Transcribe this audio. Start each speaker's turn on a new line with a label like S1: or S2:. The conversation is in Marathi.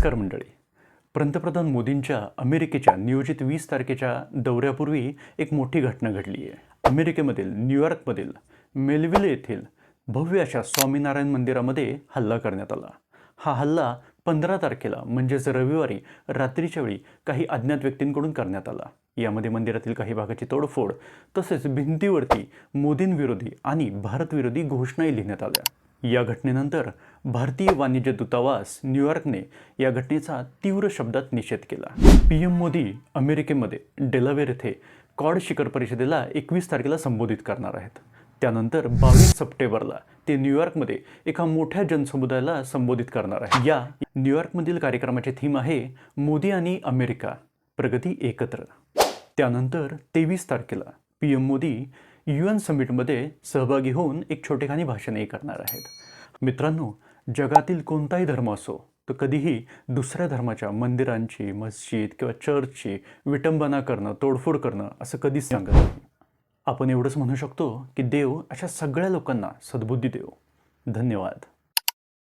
S1: नमस्कार मंडळी. पंतप्रधान मोदींच्या अमेरिकेच्या नियोजित 20 तारखेच्या दौऱ्यापूर्वी एक मोठी घटना घडली आहे. अमेरिकेमधील न्यूयॉर्कमधील मेलविल येथील भव्य अशा स्वामीनारायण मंदिरामध्ये हल्ला करण्यात आला. हा हल्ला 15 तारखेला म्हणजेच रविवारी रात्रीच्या वेळी काही अज्ञात व्यक्तींकडून करण्यात आला. यामध्ये मंदिरातील काही भागाची तोडफोड तसेच भिंतीवरती मोदींविरोधी आणि भारतविरोधी घोषणाही लिहिण्यात आल्या. या घटनेनंतर भारतीय वाणिज्य दूतावास न्यूयॉर्कने या घटनेचा तीव्र शब्दात निषेध केला. पीएम मोदी अमेरिकेमध्ये डेलावेअर येथे कॉड शिखर परिषदेला 21 तारखेला संबोधित करणार आहेत. त्यानंतर 22 सप्टेंबरला ते न्यूयॉर्कमध्ये एका मोठ्या जनसमुदायाला संबोधित करणार आहे. या न्यूयॉर्कमधील कार्यक्रमाची थीम आहे मोदी आणि अमेरिका प्रगती एकत्र. त्यानंतर 23 तारखेला पीएम मोदी UN समिटमध्ये सहभागी होऊन एक छोटेखानी भाषणही करणार आहेत. मित्रांनो, जगातील कोणताही धर्म असो तर कधीही दुसऱ्या धर्माच्या मंदिरांची, मस्जिद किंवा चर्चची विटंबना करणं, तोडफोड करणं असं कधीच सांगत नाही. आपण एवढंच म्हणू शकतो की देव अशा सगळ्या लोकांना सद्बुद्धी देवो. धन्यवाद.